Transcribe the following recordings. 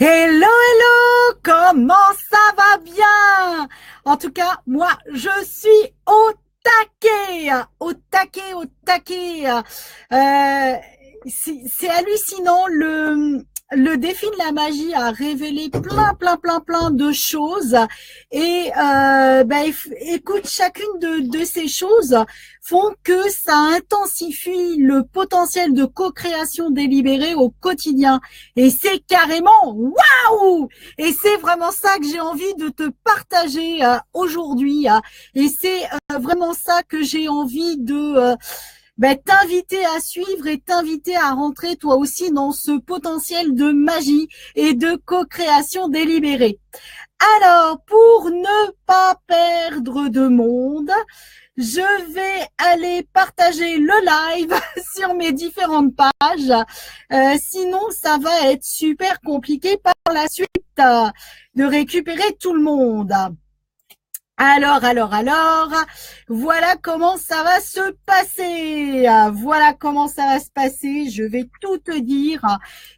Hello, hello, comment ça va bien? En tout cas, moi, je suis au taquet, au taquet, au taquet. Euh, c'est hallucinant. Le défi de la magie a révélé plein de choses. Et écoute, chacune de ces choses font que ça intensifie le potentiel de co-création délibérée au quotidien. Et c'est carrément waouh! Et c'est vraiment ça que j'ai envie de te partager aujourd'hui. Et c'est vraiment ça que j'ai envie de t'inviter à suivre et t'inviter à rentrer toi aussi dans ce potentiel de magie et de co-création délibérée. Alors, pour ne pas perdre de monde, je vais aller partager le live sur mes différentes pages. Sinon, ça va être super compliqué par la suite de récupérer tout le monde. Alors, voilà comment ça va se passer. Voilà comment ça va se passer. Je vais tout te dire.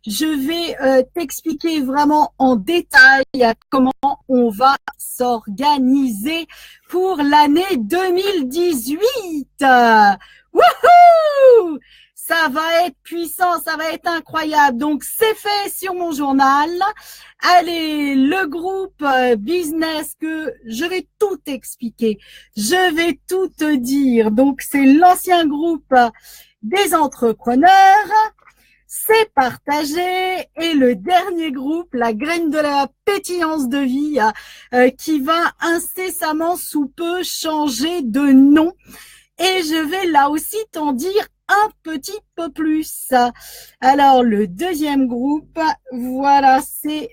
Je vais t'expliquer vraiment en détail comment on va s'organiser pour l'année 2018. Wouhou! Ça va être puissant, ça va être incroyable. Donc, c'est fait sur mon journal. Allez, le groupe business que je vais tout expliquer. Je vais tout te dire. Donc, c'est l'ancien groupe des entrepreneurs. C'est partagé. Et le dernier groupe, la graine de la pétillance de vie, qui va incessamment sous peu changer de nom. Et je vais là aussi t'en dire un petit peu plus. Alors, le deuxième groupe, voilà, c'est...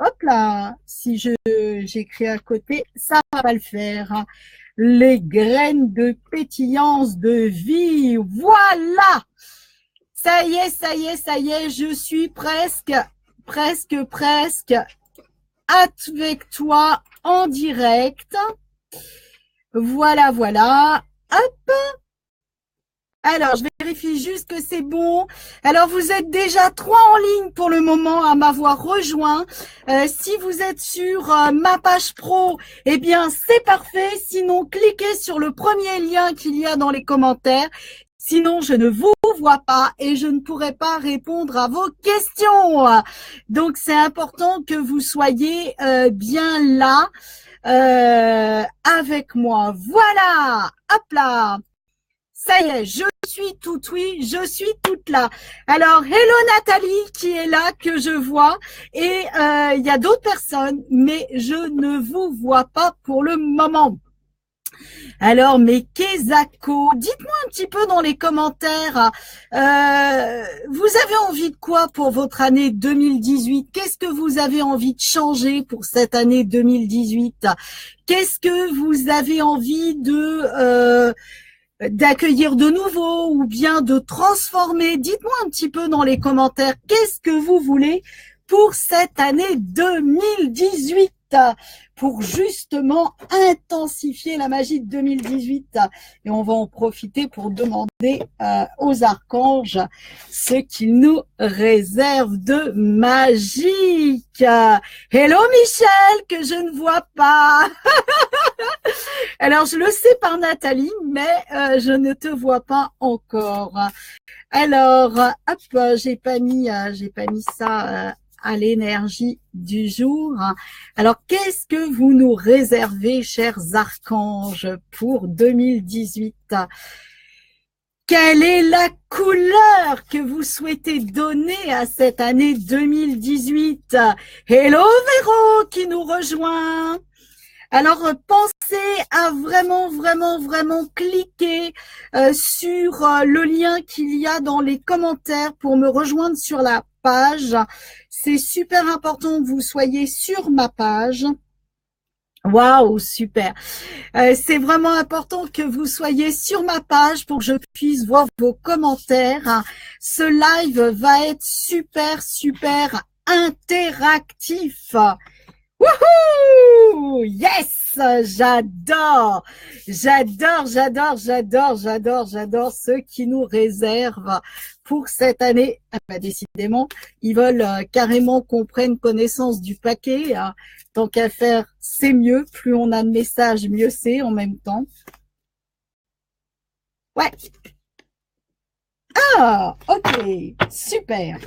hop là, si j'écris à côté, ça va le faire. Les graines de pétillance de vie, voilà. Ça y est, je suis presque avec toi en direct. Voilà. Hop. Alors, je vérifie juste que c'est bon. Alors, vous êtes déjà 3 en ligne pour le moment à m'avoir rejoint. Si vous êtes sur ma page pro, eh bien, c'est parfait. Sinon, cliquez sur le premier lien qu'il y a dans les commentaires. Sinon, je ne vous vois pas et je ne pourrai pas répondre à vos questions. Donc, c'est important que vous soyez bien là avec moi. Voilà, hop là. Ça y est, je suis toute oui, je suis toute là. Alors, hello Nathalie qui est là, que je vois. Et il y a d'autres personnes, mais je ne vous vois pas pour le moment. Alors, mes Kezako, dites-moi un petit peu dans les commentaires, vous avez envie de quoi pour votre année 2018? Qu'est-ce que vous avez envie de changer pour cette année 2018? Qu'est-ce que vous avez envie d'accueillir de nouveau ou bien de transformer? Dites-moi un petit peu dans les commentaires, qu'est-ce que vous voulez pour cette année 2018 pour justement intensifier la magie de 2018. Et on va en profiter pour demander aux archanges ce qu'ils nous réservent de magique. Hello Michel, que je ne vois pas. Alors, je le sais par Nathalie, mais je ne te vois pas encore. Alors, hop, j'ai pas mis ça à l'énergie du jour. Alors, qu'est-ce que vous nous réservez, chers archanges, pour 2018? Quelle est la couleur que vous souhaitez donner à cette année 2018? Hello Véro qui nous rejoint. Alors, pensez à vraiment cliquer sur le lien qu'il y a dans les commentaires pour me rejoindre sur la page. C'est super important que vous soyez sur ma page. Waouh, super. C'est vraiment important que vous soyez sur ma page pour que je puisse voir vos commentaires. Ce live va être super interactif. Wouhou! Ouh, yes, j'adore, j'adore ce qui nous réserve pour cette année. Ah bah, décidément, ils veulent carrément qu'on prenne connaissance du paquet, hein. Tant qu'à faire, c'est mieux. Plus on a de messages, mieux c'est en même temps. Ouais. Ah, ok, super.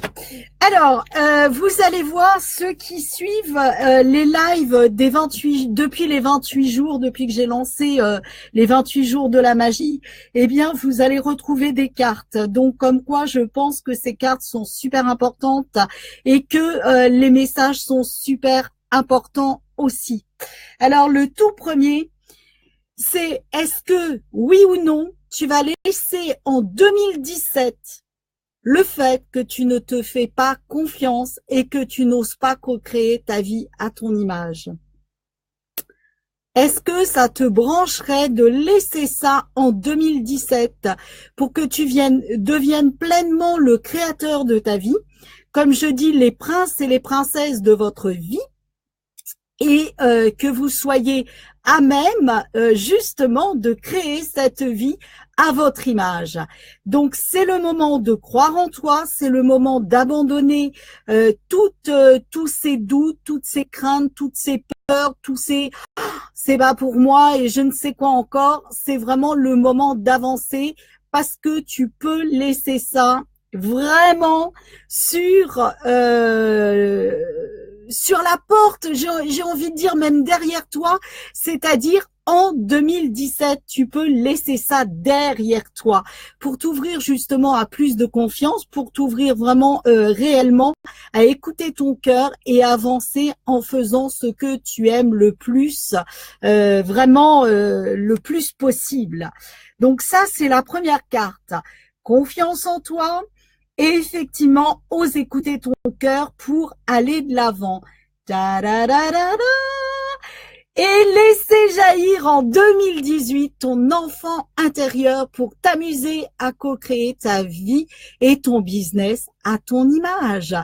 Alors, vous allez voir ceux qui suivent les lives des 28 depuis les 28 jours, depuis que j'ai lancé les 28 jours de la magie, eh bien, vous allez retrouver des cartes. Donc, comme quoi, je pense que ces cartes sont super importantes et que les messages sont super importants aussi. Alors, le tout premier, c'est est-ce que, oui ou non, tu vas laisser en 2017 le fait que tu ne te fais pas confiance et que tu n'oses pas co-créer ta vie à ton image. Est-ce que ça te brancherait de laisser ça en 2017 pour que tu deviennes pleinement le créateur de ta vie, comme je dis, les princes et les princesses de votre vie, et que vous soyez à même justement de créer cette vie à votre image. Donc c'est le moment de croire en toi, c'est le moment d'abandonner tous ces doutes, toutes ces craintes, toutes ces peurs, tous ces c'est pas pour moi et je ne sais quoi encore. C'est vraiment le moment d'avancer parce que tu peux laisser ça vraiment sur la porte, j'ai envie de dire même derrière toi, c'est-à-dire en 2017, tu peux laisser ça derrière toi pour t'ouvrir justement à plus de confiance, pour t'ouvrir vraiment réellement à écouter ton cœur et avancer en faisant ce que tu aimes le plus, vraiment le plus possible. Donc ça, c'est la première carte. Confiance en toi, et effectivement, ose écouter ton cœur pour aller de l'avant. Et laisser jaillir en 2018 ton enfant intérieur pour t'amuser à co-créer ta vie et ton business à ton image.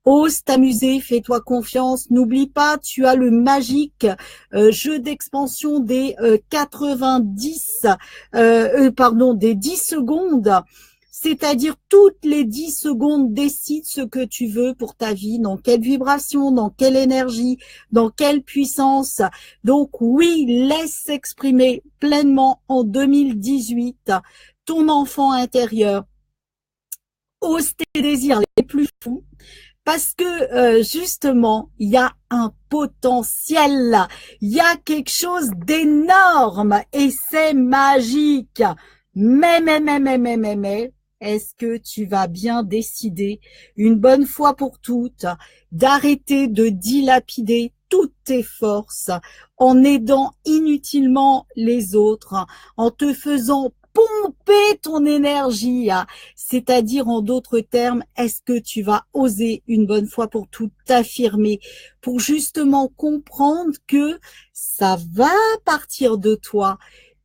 Ose t'amuser, fais-toi confiance. N'oublie pas, tu as le magique jeu d'expansion des 10 secondes. C'est-à-dire toutes les 10 secondes, décide ce que tu veux pour ta vie, dans quelle vibration, dans quelle énergie, dans quelle puissance. Donc oui, laisse s'exprimer pleinement en 2018 ton enfant intérieur. Ose tes désirs les plus fous. Parce que justement, il y a un potentiel là, il y a quelque chose d'énorme et c'est magique. Mais, est-ce que tu vas bien décider, une bonne fois pour toutes, d'arrêter de dilapider toutes tes forces en aidant inutilement les autres, en te faisant pomper ton énergie, c'est-à-dire en d'autres termes, est-ce que tu vas oser une bonne fois pour toutes t'affirmer pour justement comprendre que ça va partir de toi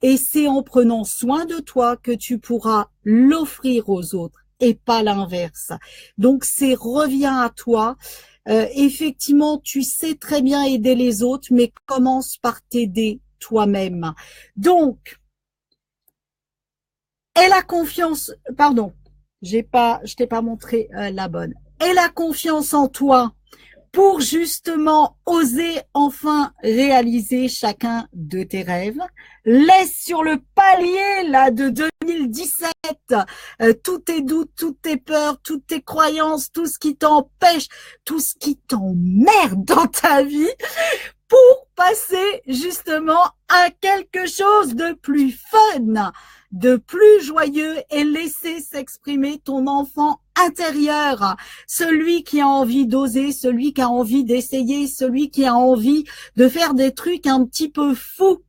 et c'est en prenant soin de toi que tu pourras l'offrir aux autres et pas l'inverse. Donc c'est reviens à toi. Effectivement, tu sais très bien aider les autres, mais commence par t'aider toi-même. Donc, et la confiance, pardon, je t'ai pas montré la bonne. Et la confiance en toi pour justement oser enfin réaliser chacun de tes rêves. Laisse sur le palier là de 2017 tous tes doutes, toutes tes peurs, toutes tes croyances, tout ce qui t'empêche, tout ce qui t'emmerde dans ta vie pour passer justement à quelque chose de plus fun, de plus joyeux et laisser s'exprimer ton enfant intérieur, celui qui a envie d'oser, celui qui a envie d'essayer, celui qui a envie de faire des trucs un petit peu fous.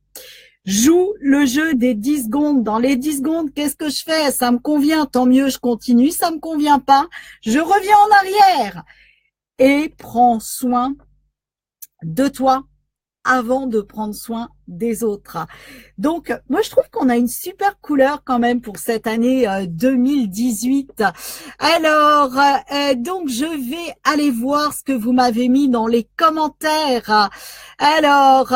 Joue le jeu des 10 secondes. Dans les 10 secondes, qu'est-ce que je fais? Ça me convient, tant mieux, je continue. Ça me convient pas, je reviens en arrière. Et prends soin de toi avant de prendre soin des autres. Donc, moi, je trouve qu'on a une super couleur quand même pour cette année 2018. Alors, donc, je vais aller voir ce que vous m'avez mis dans les commentaires. Alors,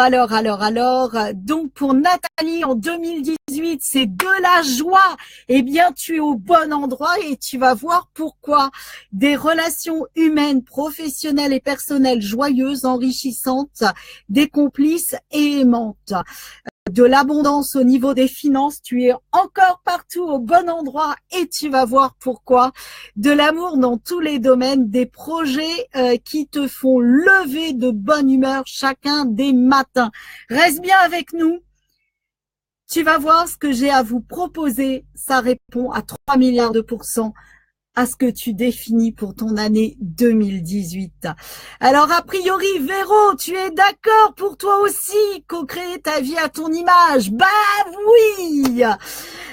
donc, pour Nathalie, en 2018, c'est de la joie. Eh bien, tu es au bon endroit et tu vas voir pourquoi. Des relations humaines, professionnelles et personnelles joyeuses, enrichissantes, des complices et aimantes. De l'abondance au niveau des finances, tu es encore partout au bon endroit et tu vas voir pourquoi. De l'amour dans tous les domaines, des projets qui te font lever de bonne humeur chacun des matins. Reste bien avec nous. Tu vas voir ce que j'ai à vous proposer. Ça répond à 3 milliards de pourcents à ce que tu définis pour ton année 2018. Alors, a priori, Véro, tu es d'accord pour toi aussi co-créer ta vie à ton image? Bah oui!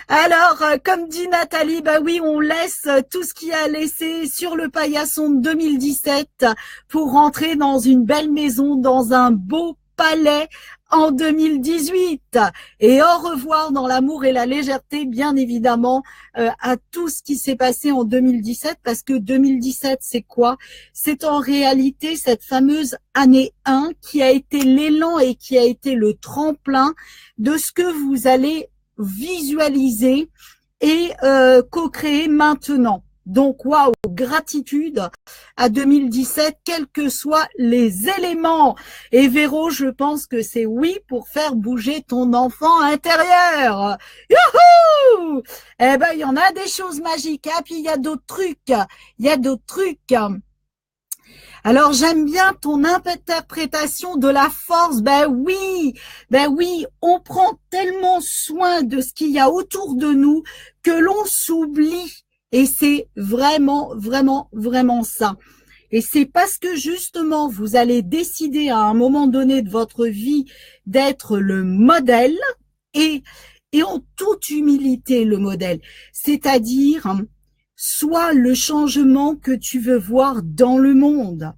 Alors, comme dit Nathalie, bah oui, on laisse tout ce qui a laissé sur le paillasson de 2017 pour rentrer dans une belle maison, dans un beau palais en 2018 et au revoir dans l'amour et la légèreté, bien évidemment, à tout ce qui s'est passé en 2017, parce que 2017, c'est quoi? C'est en réalité cette fameuse année 1 qui a été l'élan et qui a été le tremplin de ce que vous allez visualiser et co-créer maintenant. Donc, waouh, gratitude à 2017, quels que soient les éléments. Et Véro, je pense que c'est oui pour faire bouger ton enfant intérieur. Youhou! Eh ben, il y en a des choses magiques, hein, puis il y a d'autres trucs. Il y a d'autres trucs. Alors, j'aime bien ton interprétation de la force. Ben oui, on prend tellement soin de ce qu'il y a autour de nous que l'on s'oublie. Et c'est vraiment, vraiment, vraiment ça. Et c'est parce que justement, vous allez décider à un moment donné de votre vie d'être le modèle et en toute humilité le modèle. C'est-à-dire, soit le changement que tu veux voir dans le monde.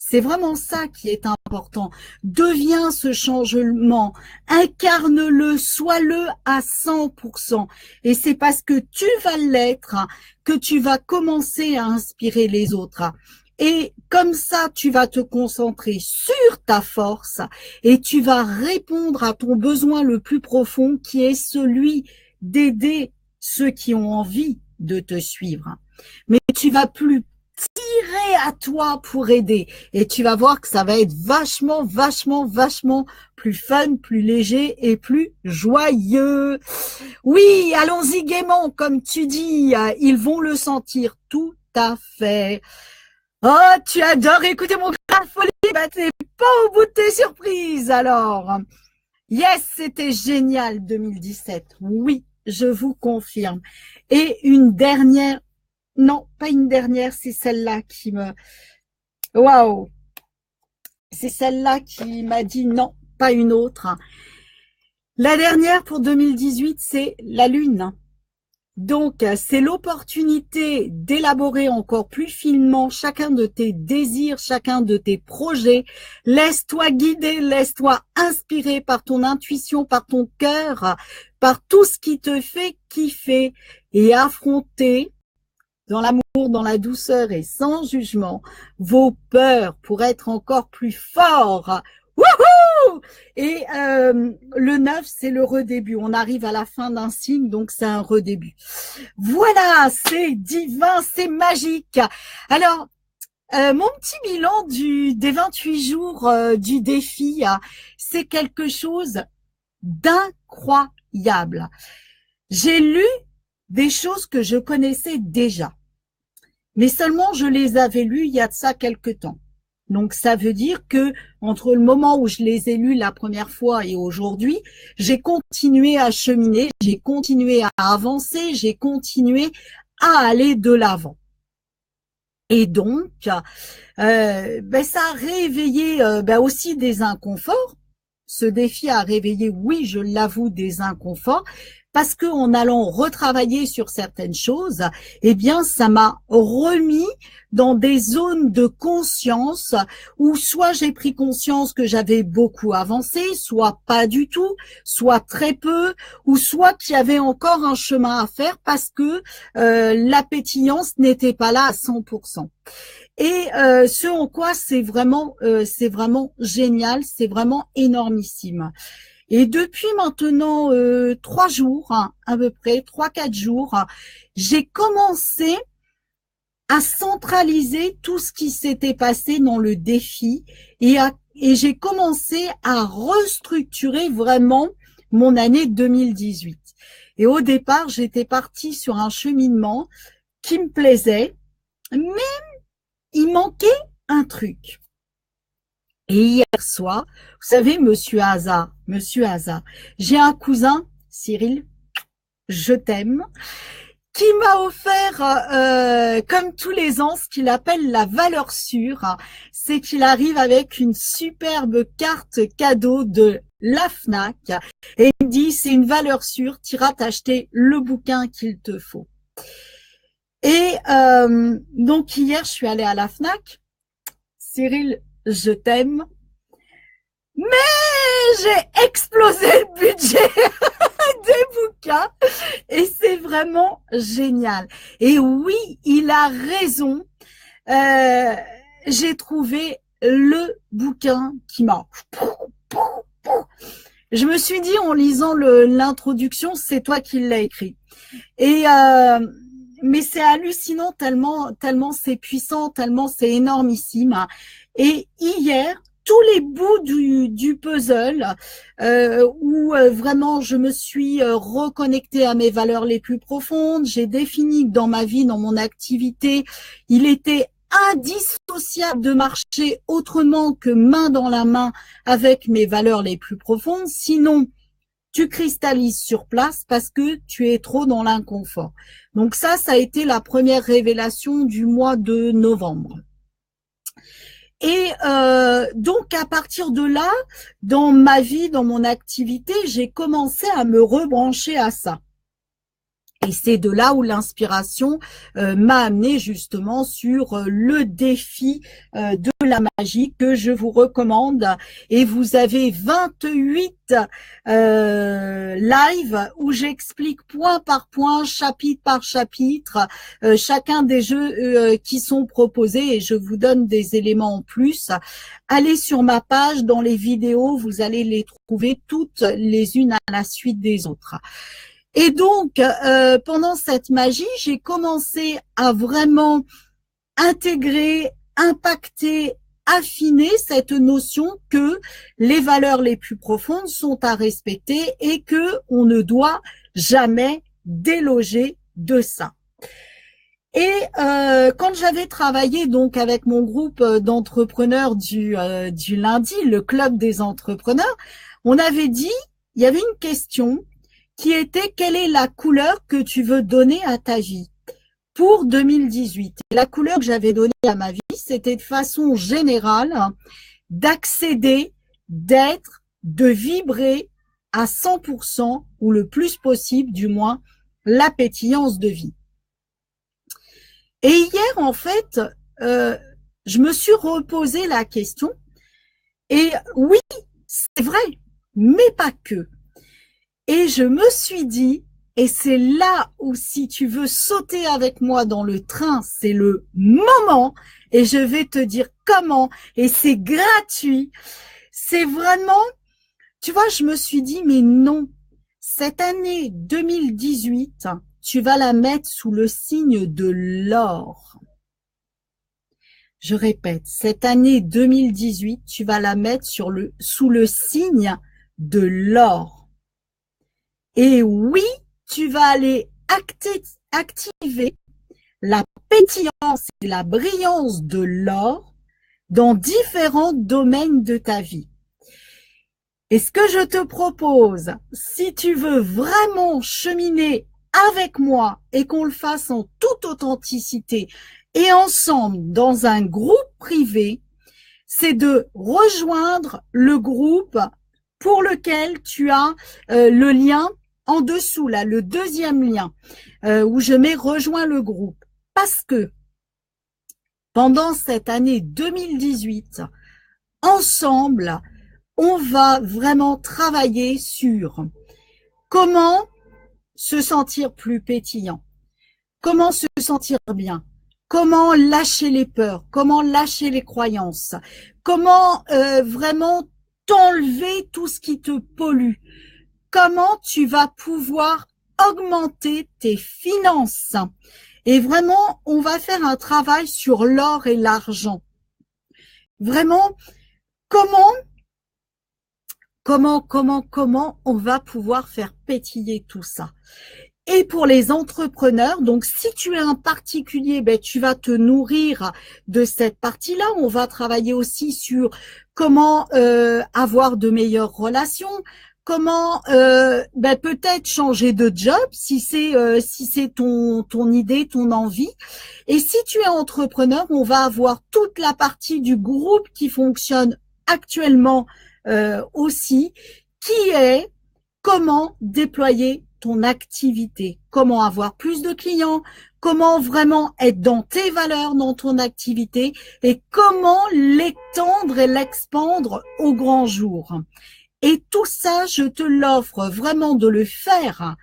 C'est vraiment ça qui est important. Deviens ce changement, incarne-le, sois-le à 100%. Et c'est parce que tu vas l'être que tu vas commencer à inspirer les autres. Et comme ça, tu vas te concentrer sur ta force et tu vas répondre à ton besoin le plus profond qui est celui d'aider ceux qui ont envie de te suivre. Mais tu vas plus tirer à toi pour aider. Et tu vas voir que ça va être vachement plus fun, plus léger et plus joyeux. Oui, allons-y gaiement, comme tu dis, ils vont le sentir tout à fait. Oh, tu adores écouter mon grain de folie, bah t'es pas au bout de tes surprises alors. Yes, c'était génial 2017. Oui, je vous confirme. Et une dernière. Non, pas une dernière, c'est celle-là qui me... Waouh! C'est celle-là qui m'a dit non, pas une autre. La dernière pour 2018, c'est la Lune. Donc, c'est l'opportunité d'élaborer encore plus finement chacun de tes désirs, chacun de tes projets. Laisse-toi guider, laisse-toi inspirer par ton intuition, par ton cœur, par tout ce qui te fait kiffer et affronter dans l'amour, dans la douceur et sans jugement, vos peurs pour être encore plus fort. Wouhou! Et le 9, c'est le redébut. On arrive à la fin d'un cycle, donc c'est un redébut. Voilà, c'est divin, c'est magique. Alors, mon petit bilan des 28 jours du défi, c'est quelque chose d'incroyable. J'ai lu des choses que je connaissais déjà. Mais seulement je les avais lues il y a de ça quelque temps. Donc ça veut dire que entre le moment où je les ai lus la première fois et aujourd'hui, j'ai continué à cheminer, j'ai continué à avancer, j'ai continué à aller de l'avant. Et donc, ça a réveillé aussi des inconforts. Ce défi a réveillé, oui, je l'avoue, des inconforts, parce que en allant retravailler sur certaines choses, eh bien, ça m'a remis dans des zones de conscience où soit j'ai pris conscience que j'avais beaucoup avancé, soit pas du tout, soit très peu, ou soit qu'il y avait encore un chemin à faire parce que la pétillance n'était pas là à 100%. Et ce en quoi c'est vraiment génial, c'est vraiment énormissime. Et depuis maintenant 3 jours, hein, à peu près 3-4 jours, j'ai commencé à centraliser tout ce qui s'était passé dans le défi et j'ai commencé à restructurer vraiment mon année 2018. Et au départ, j'étais partie sur un cheminement qui me plaisait, mais il manquait un truc. Et hier soir, vous savez, Monsieur Hazard, j'ai un cousin, Cyril, je t'aime, qui m'a offert, comme tous les ans, ce qu'il appelle la valeur sûre. C'est qu'il arrive avec une superbe carte cadeau de la Fnac et il me dit, c'est une valeur sûre, tu iras t'acheter le bouquin qu'il te faut. Et donc hier, je suis allée à la Fnac. Cyril, je t'aime. Mais j'ai explosé le budget des bouquins et c'est vraiment génial. Et oui, il a raison. J'ai trouvé le bouquin qui m'a... Je me suis dit en lisant l'introduction, c'est toi qui l'as écrit. Et mais c'est hallucinant tellement c'est puissant, tellement c'est énormissime. Et hier, tous les bouts du puzzle où vraiment je me suis reconnectée à mes valeurs les plus profondes, j'ai défini que dans ma vie, dans mon activité, il était indissociable de marcher autrement que main dans la main avec mes valeurs les plus profondes, sinon tu cristallises sur place parce que tu es trop dans l'inconfort. Donc ça a été la première révélation du mois de novembre. Et donc à partir de là, dans ma vie, dans mon activité, j'ai commencé à me rebrancher à ça. Et c'est de là où l'inspiration m'a amené justement sur le défi de la magie que je vous recommande. Et vous avez 28 lives où j'explique point par point, chapitre par chapitre, chacun des jeux qui sont proposés et je vous donne des éléments en plus. Allez sur ma page, dans les vidéos, vous allez les trouver toutes les unes à la suite des autres. Et donc, pendant cette magie, j'ai commencé à vraiment intégrer, impacter, affiner cette notion que les valeurs les plus profondes sont à respecter et que on ne doit jamais déloger de ça. Et quand j'avais travaillé donc avec mon groupe d'entrepreneurs du lundi, le club des entrepreneurs, on avait dit, il y avait une question qui était quelle est la couleur que tu veux donner à ta vie pour 2018. Et la couleur que j'avais donnée à ma vie, c'était de façon générale d'accéder, d'être, de vibrer à 100% ou le plus possible du moins la pétillance de vie. Et hier en fait, je me suis reposé la question et oui, c'est vrai, mais pas que. Et je me suis dit, et c'est là où si tu veux sauter avec moi dans le train, c'est le moment, et je vais te dire comment, et c'est gratuit. C'est vraiment, tu vois, je me suis dit, mais non, cette année 2018, tu vas la mettre sous le signe de l'or. Je répète, cette année 2018, tu vas la mettre sous le signe de l'or. Et oui, tu vas aller activer la pétillance et la brillance de l'or dans différents domaines de ta vie. Et ce que je te propose, si tu veux vraiment cheminer avec moi et qu'on le fasse en toute authenticité et ensemble dans un groupe privé, c'est de rejoindre le groupe pour lequel tu as le lien en dessous, là, le deuxième lien, où je mets rejoins le groupe. Parce que pendant cette année 2018, ensemble, on va vraiment travailler sur comment se sentir plus pétillant, comment se sentir bien, comment lâcher les peurs, comment lâcher les croyances, comment vraiment t'enlever tout ce qui te pollue, comment tu vas pouvoir augmenter tes finances. Et vraiment, on va faire un travail sur l'or et l'argent. Vraiment, comment on va pouvoir faire pétiller tout ça. Et pour les entrepreneurs, donc si tu es un particulier, ben tu vas te nourrir de cette partie-là. On va travailler aussi sur comment avoir de meilleures relations, comment peut-être changer de job si c'est ton idée, ton envie. Et si tu es entrepreneur, on va avoir toute la partie du groupe qui fonctionne actuellement aussi, qui est comment déployer ton activité, comment avoir plus de clients, comment vraiment être dans tes valeurs, dans ton activité et comment l'étendre et l'expandre au grand jour. Et tout ça, je te l'offre vraiment de le faire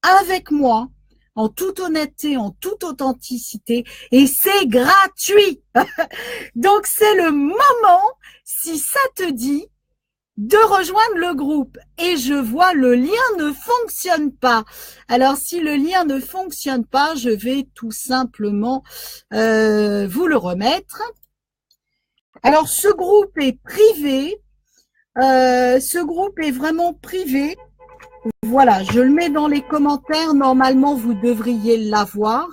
avec moi, en toute honnêteté, en toute authenticité, et c'est gratuit. Donc, c'est le moment, si ça te dit, de rejoindre le groupe. Et je vois le lien ne fonctionne pas. Alors, si le lien ne fonctionne pas, je vais tout simplement vous le remettre. Alors, ce groupe est privé. Ce groupe est vraiment privé. Voilà, je le mets dans les commentaires. Normalement, vous devriez l'avoir.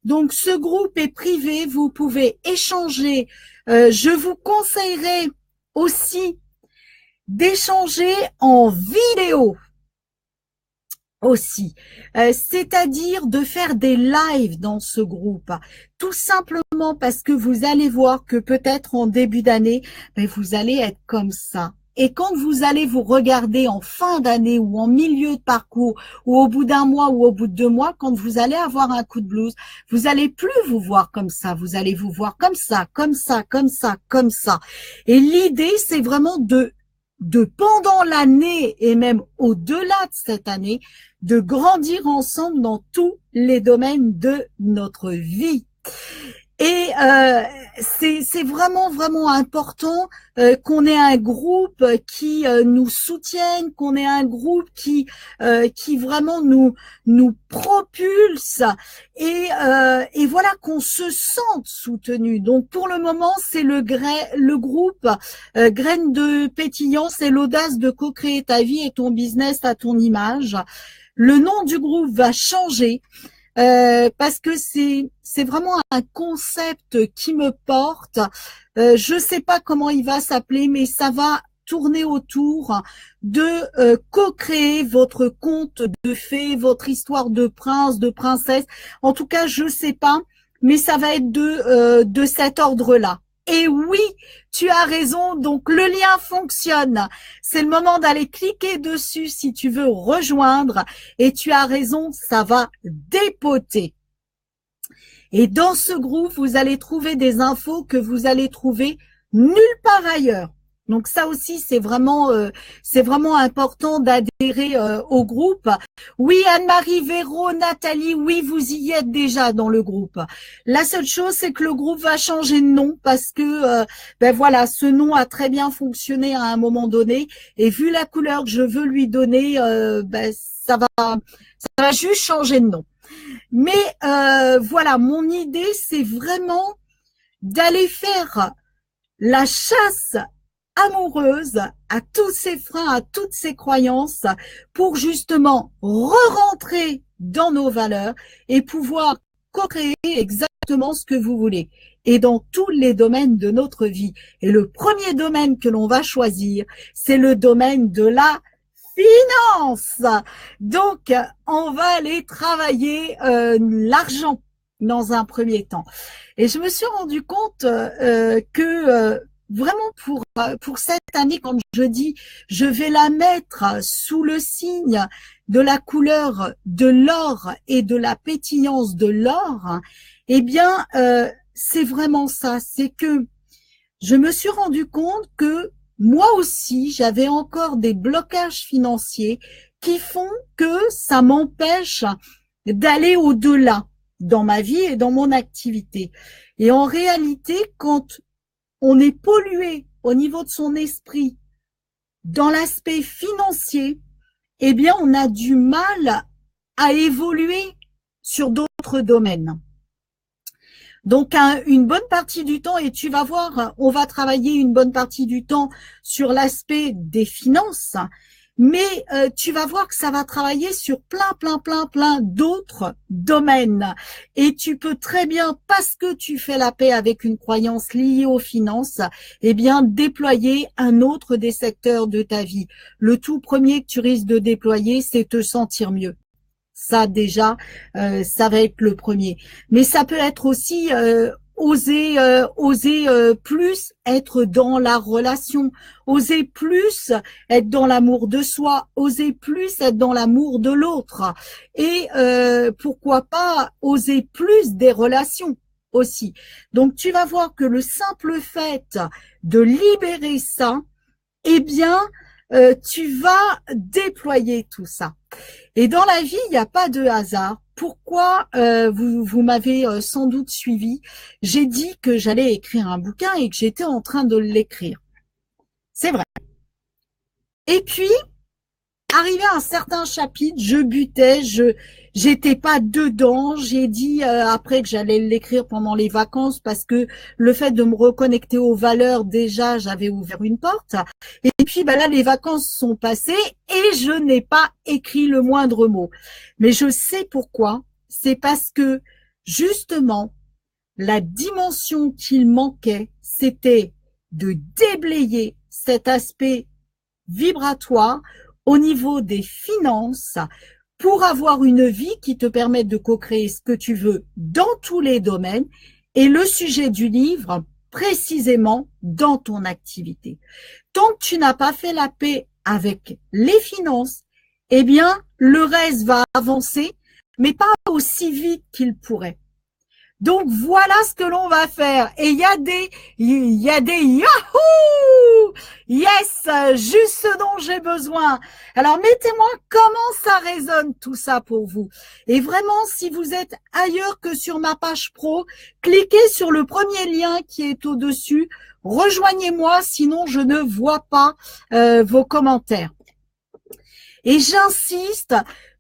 Donc, ce groupe est privé. Vous pouvez échanger. Je vous conseillerais aussi d'échanger en vidéo aussi, c'est-à-dire de faire des lives dans ce groupe, tout simplement parce que vous allez voir que peut-être en début d'année, vous allez être comme ça. Et quand vous allez vous regarder en fin d'année ou en milieu de parcours ou au bout d'un mois ou au bout de 2 mois, quand vous allez avoir un coup de blues, vous allez plus vous voir comme ça, vous allez vous voir comme ça, comme ça, comme ça, comme ça. Et l'idée, c'est vraiment de pendant l'année et même au-delà de cette année, de grandir ensemble dans tous les domaines de notre vie. Et c'est vraiment important qu'on ait un groupe qui nous soutienne, qu'on ait un groupe qui vraiment nous propulse et voilà, qu'on se sente soutenu. Donc pour le moment, c'est le groupe Graines de pétillant, c'est l'audace de co-créer ta vie et ton business à ton image. Le nom du groupe va changer. Parce que c'est vraiment un concept qui me porte. Je sais pas comment il va s'appeler, mais ça va tourner autour de co-créer votre conte de fées, votre histoire de prince, de princesse. En tout cas, je sais pas, mais ça va être de cet ordre-là. Et oui, tu as raison, donc le lien fonctionne. C'est le moment d'aller cliquer dessus si tu veux rejoindre. Et tu as raison, ça va dépoter. Et dans ce groupe, vous allez trouver des infos que vous allez trouver nulle part ailleurs. Donc ça aussi, c'est vraiment important d'adhérer au groupe. Oui, Anne-Marie, Véro, Nathalie, oui, vous y êtes déjà dans le groupe. La seule chose, c'est que le groupe va changer de nom parce que, voilà, ce nom a très bien fonctionné à un moment donné. Et vu la couleur que je veux lui donner, ça va juste changer de nom. Mais voilà, mon idée, c'est vraiment d'aller faire la chasse amoureuse à tous ces freins, à toutes ces croyances pour justement re-rentrer dans nos valeurs et pouvoir co-créer exactement ce que vous voulez et dans tous les domaines de notre vie. Et le premier domaine que l'on va choisir, c'est le domaine de la finance. Donc, on va aller travailler l'argent dans un premier temps. Et je me suis rendu compte que vraiment pour cette année, quand je dis je vais la mettre sous le signe de la couleur de l'or et de la pétillance de l'or, eh bien, c'est vraiment ça. C'est que je me suis rendu compte que moi aussi, j'avais encore des blocages financiers qui font que ça m'empêche d'aller au-delà dans ma vie et dans mon activité. Et en réalité, quand on est pollué au niveau de son esprit dans l'aspect financier, eh bien, on a du mal à évoluer sur d'autres domaines. Donc, une bonne partie du temps, et tu vas voir, on va travailler une bonne partie du temps sur l'aspect des finances, mais tu vas voir que ça va travailler sur plein d'autres domaines. Et tu peux très bien, parce que tu fais la paix avec une croyance liée aux finances, eh bien, déployer un autre des secteurs de ta vie. Le tout premier que tu risques de déployer, c'est te sentir mieux. Ça déjà, ça va être le premier. Mais ça peut être aussi oser plus être dans la relation, oser plus être dans l'amour de soi, oser plus être dans l'amour de l'autre. Et pourquoi pas oser plus des relations aussi. Donc tu vas voir que le simple fait de libérer ça, eh bien, tu vas déployer tout ça. Et dans la vie, il n'y a pas de hasard. Pourquoi vous m'avez sans doute suivi? J'ai dit que j'allais écrire un bouquin et que j'étais en train de l'écrire. C'est vrai. Et puis, arrivé à un certain chapitre, je butais, j'étais pas dedans. J'ai dit après que j'allais l'écrire pendant les vacances parce que le fait de me reconnecter aux valeurs, déjà, j'avais ouvert une porte. Et puis là, les vacances sont passées et je n'ai pas écrit le moindre mot. Mais je sais pourquoi. C'est parce que justement, la dimension qu'il manquait, c'était de déblayer cet aspect vibratoire au niveau des finances pour avoir une vie qui te permette de co-créer ce que tu veux dans tous les domaines et le sujet du livre précisément dans ton activité. Tant que tu n'as pas fait la paix avec les finances, eh bien, le reste va avancer, mais pas aussi vite qu'il pourrait. Donc voilà ce que l'on va faire. Et il y a des Yahoo! Yes, juste ce dont j'ai besoin. Alors mettez-moi comment ça résonne tout ça pour vous. Et vraiment, si vous êtes ailleurs que sur ma page pro, cliquez sur le premier lien qui est au-dessus. Rejoignez-moi, sinon je ne vois pas vos commentaires. Et j'insiste,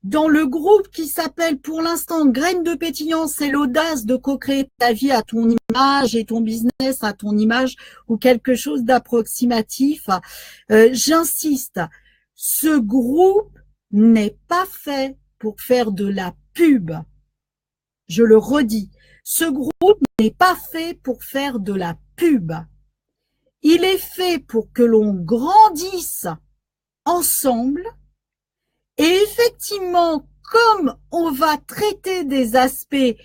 dans le groupe qui s'appelle pour l'instant Graines de pétillance, c'est l'audace de co-créer ta vie à ton image et ton business à ton image ou quelque chose d'approximatif. J'insiste, ce groupe n'est pas fait pour faire de la pub. Je le redis, ce groupe n'est pas fait pour faire de la pub. Il est fait pour que l'on grandisse ensemble. Et effectivement, comme on va traiter des aspects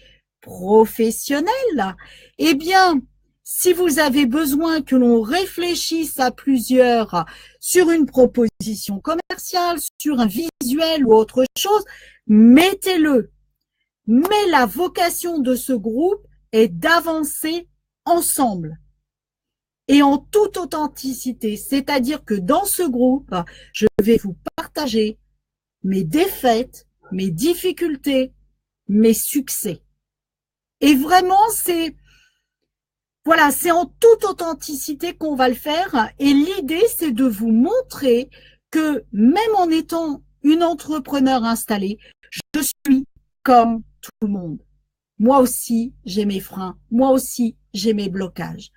professionnels, eh bien, si vous avez besoin que l'on réfléchisse à plusieurs sur une proposition commerciale, sur un visuel ou autre chose, mettez-le. Mais la vocation de ce groupe est d'avancer ensemble et en toute authenticité. C'est-à-dire que dans ce groupe, je vais vous partager mes défaites, mes difficultés, mes succès. Et vraiment, c'est en toute authenticité qu'on va le faire. Et l'idée, c'est de vous montrer que même en étant une entrepreneur installée, je suis comme tout le monde. Moi aussi, j'ai mes freins. Moi aussi, j'ai mes blocages.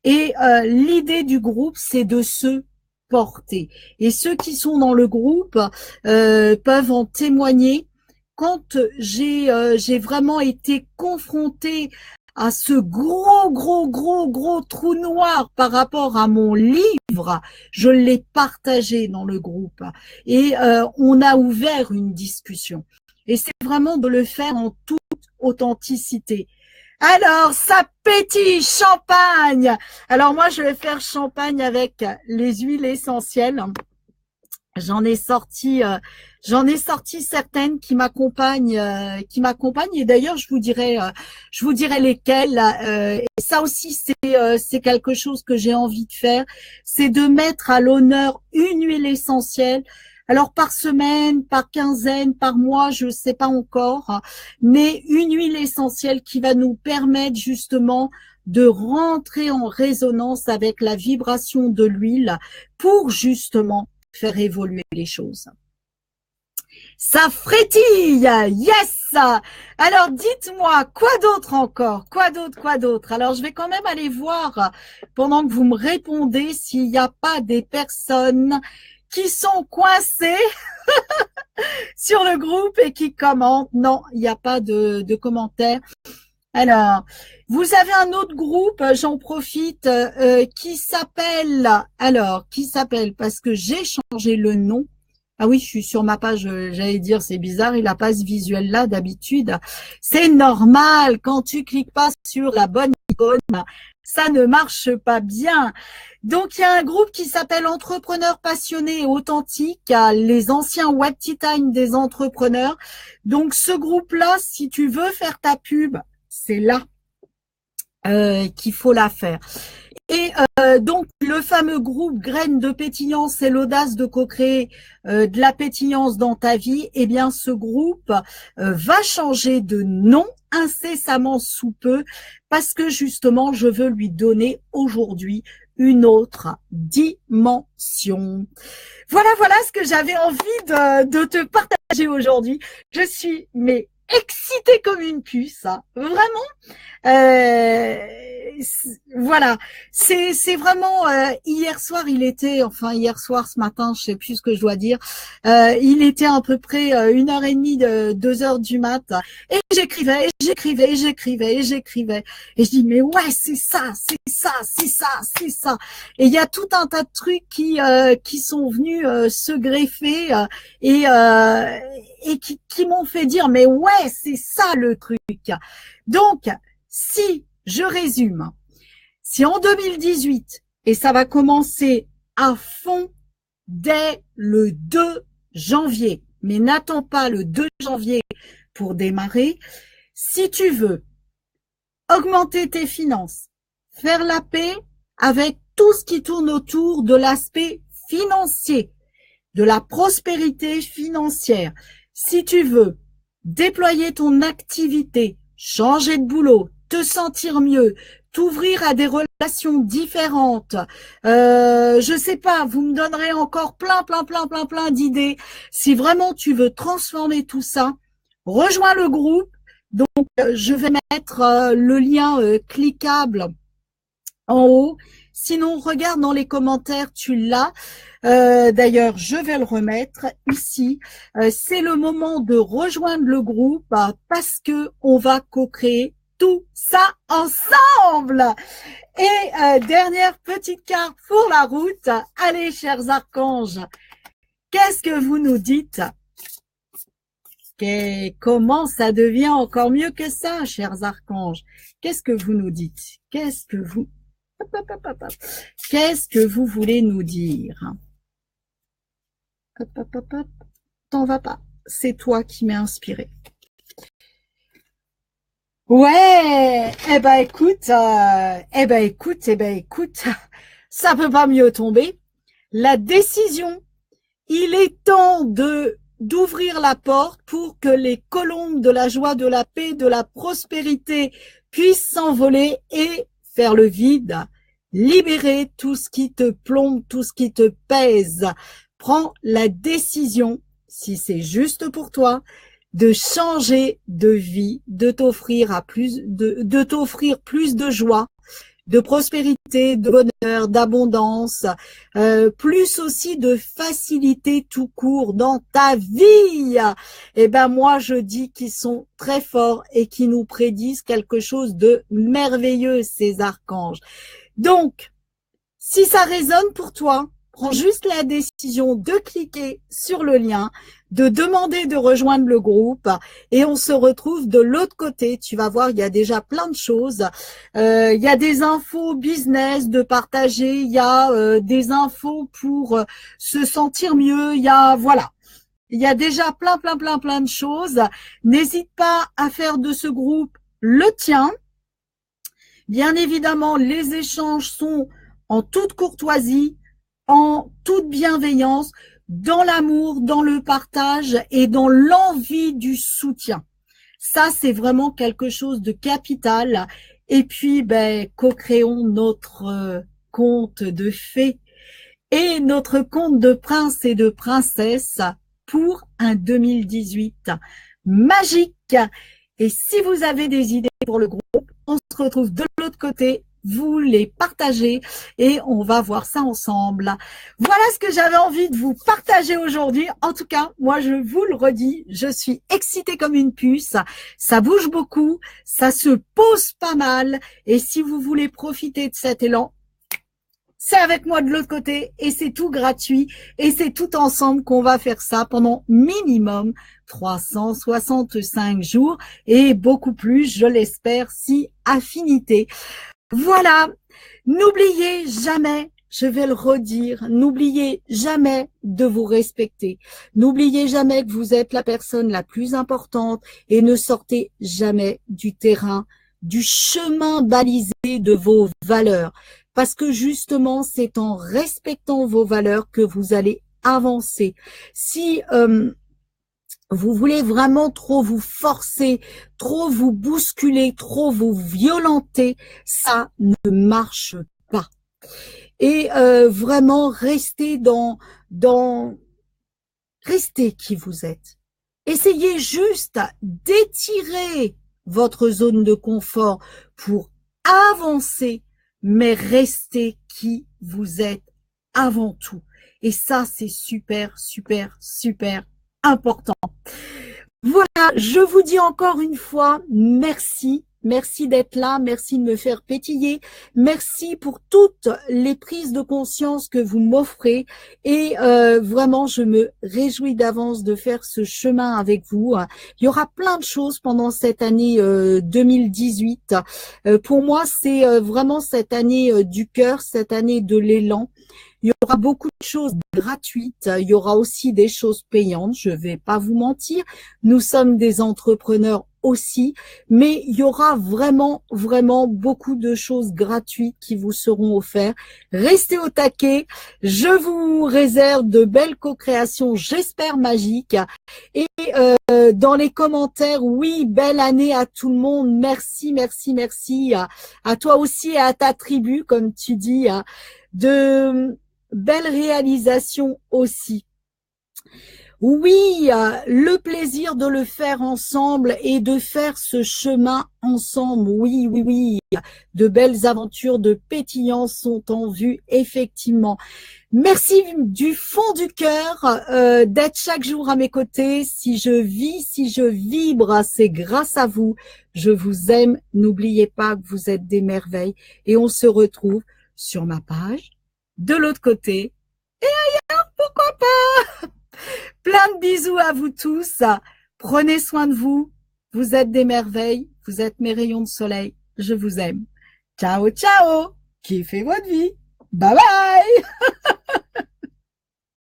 Et l'idée du groupe, c'est de se porter. Et ceux qui sont dans le groupe peuvent en témoigner. Quand j'ai vraiment été confrontée à ce gros trou noir par rapport à mon livre, je l'ai partagé dans le groupe et on a ouvert une discussion. Et c'est vraiment de le faire en toute authenticité. Alors, ça pétille, champagne. Alors moi, je vais faire champagne avec les huiles essentielles. J'en ai sorti, certaines qui m'accompagnent. Et d'ailleurs, je vous dirai lesquelles. Et ça aussi, c'est quelque chose que j'ai envie de faire, c'est de mettre à l'honneur une huile essentielle. Alors par semaine, par quinzaine, par mois, je sais pas encore, hein, mais une huile essentielle qui va nous permettre justement de rentrer en résonance avec la vibration de l'huile pour justement faire évoluer les choses. Ça frétille, yes. Alors dites-moi, quoi d'autre encore? Quoi d'autre? Alors je vais quand même aller voir, pendant que vous me répondez, s'il n'y a pas des personnes qui sont coincées sur le groupe et qui commentent. Non, il n'y a pas de commentaires. Alors, vous avez un autre groupe, j'en profite, qui s'appelle, parce que j'ai changé le nom. Ah oui, je suis sur ma page, j'allais dire, c'est bizarre, il n'a pas ce visuel-là d'habitude. C'est normal, quand tu cliques pas sur la bonne icône, ça ne marche pas bien. Donc, il y a un groupe qui s'appelle Entrepreneurs passionnés et authentiques, les anciens Web Tea Time des entrepreneurs. Donc, ce groupe-là, si tu veux faire ta pub, c'est là qu'il faut la faire. Et donc, le fameux groupe Graines de pétillance et l'audace de co-créer de la pétillance dans ta vie, eh bien, ce groupe va changer de nom incessamment sous peu parce que justement, je veux lui donner aujourd'hui une autre dimension. Voilà ce que j'avais envie de te partager aujourd'hui. Je suis excitée comme une puce, hein. Vraiment. Voilà, c'est vraiment hier soir, hier soir, ce matin, je sais plus ce que je dois dire. Il était à peu près 1h30, 2h du mat, et j'écrivais. Et je dis mais ouais, c'est ça. Et il y a tout un tas de trucs qui sont venus se greffer et qui m'ont fait dire mais ouais, c'est ça le truc. Donc si je résume, si en 2018, et ça va commencer à fond dès le 2 janvier, mais n'attends pas le 2 janvier pour démarrer, si tu veux augmenter tes finances, faire la paix avec tout ce qui tourne autour de l'aspect financier, de la prospérité financière, si tu veux déployer ton activité, changer de boulot, te sentir mieux, t'ouvrir à des relations différentes, je sais pas, vous me donnerez encore plein d'idées. Si vraiment tu veux transformer tout ça, rejoins le groupe. Donc, je vais mettre le lien cliquable en haut. Sinon, regarde dans les commentaires, tu l'as. D'ailleurs, je vais le remettre ici. C'est le moment de rejoindre le groupe parce que on va co-créer tout ça ensemble. Et dernière petite carte pour la route. Allez, chers archanges, qu'est-ce que vous nous dites? Comment ça devient encore mieux que ça, chers archanges? Qu'est-ce que vous nous dites? Qu'est-ce que vous voulez nous dire? T'en vas pas. C'est toi qui m'es inspiré. Ouais, écoute, ça peut pas mieux tomber. La décision, il est temps d'ouvrir la porte pour que les colombes de la joie, de la paix, de la prospérité puissent s'envoler et faire le vide, libérer tout ce qui te plombe, tout ce qui te pèse. Prends la décision, si c'est juste pour toi, de changer de vie, de t'offrir plus de joie, de prospérité, de bonheur, d'abondance, plus aussi de facilité tout court dans ta vie. Eh ben moi je dis qu'ils sont très forts et qui nous prédisent quelque chose de merveilleux, ces archanges. Donc, si ça résonne pour toi, prends juste la décision de cliquer sur le lien, de demander de rejoindre le groupe et on se retrouve de l'autre côté. Tu vas voir, il y a déjà plein de choses. Il y a des infos business de partager, il y a des infos pour se sentir mieux, il y a, voilà. Il y a déjà plein de choses. N'hésite pas à faire de ce groupe le tien. Bien évidemment, les échanges sont en toute courtoisie, en toute bienveillance, dans l'amour, dans le partage et dans l'envie du soutien. Ça, c'est vraiment quelque chose de capital. Et puis, co-créons notre conte de fées et notre conte de prince et de princesse pour un 2018 magique. Et si vous avez des idées pour le groupe, on se retrouve de l'autre côté, vous les partagez et on va voir ça ensemble. Voilà ce que j'avais envie de vous partager aujourd'hui. En tout cas, moi, je vous le redis, je suis excitée comme une puce. Ça bouge beaucoup, ça se pose pas mal. Et si vous voulez profiter de cet élan, c'est avec moi de l'autre côté et c'est tout gratuit et c'est tout ensemble qu'on va faire ça pendant minimum 365 jours et beaucoup plus, je l'espère, si affinité. Voilà, n'oubliez jamais, je vais le redire, n'oubliez jamais de vous respecter. N'oubliez jamais que vous êtes la personne la plus importante et ne sortez jamais du terrain, du chemin balisé de vos valeurs. Parce que justement, c'est en respectant vos valeurs que vous allez avancer. Si vous voulez vraiment trop vous forcer, trop vous bousculer, trop vous violenter, ça ne marche pas. Et vraiment, restez restez qui vous êtes. Essayez juste d'étirer votre zone de confort pour avancer, mais restez qui vous êtes avant tout. Et ça, c'est super important. Voilà, je vous dis encore une fois, merci. Merci d'être là, merci de me faire pétiller, merci pour toutes les prises de conscience que vous m'offrez et vraiment je me réjouis d'avance de faire ce chemin avec vous. Il y aura plein de choses pendant cette année 2018. Pour moi, c'est vraiment cette année du cœur, cette année de l'élan. Il y aura beaucoup de choses gratuites, il y aura aussi des choses payantes, je vais pas vous mentir. Nous sommes des entrepreneurs aussi, mais il y aura vraiment beaucoup de choses gratuites qui vous seront offertes. Restez au taquet, je vous réserve de belles co-créations, j'espère magiques. Et dans les commentaires, oui, belle année à tout le monde, merci à toi aussi et à ta tribu, comme tu dis, de belles réalisations aussi. Oui, le plaisir de le faire ensemble et de faire ce chemin ensemble. Oui. De belles aventures de pétillance sont en vue, effectivement. Merci du fond du cœur d'être chaque jour à mes côtés. Si je vis, si je vibre, c'est grâce à vous. Je vous aime. N'oubliez pas que vous êtes des merveilles. Et on se retrouve sur ma page, de l'autre côté. Et ailleurs, pourquoi pas? Plein de bisous à vous tous. Prenez soin de vous. Vous êtes des merveilles. Vous êtes mes rayons de soleil. Je vous aime. Ciao. Kiffez votre vie. Bye bye.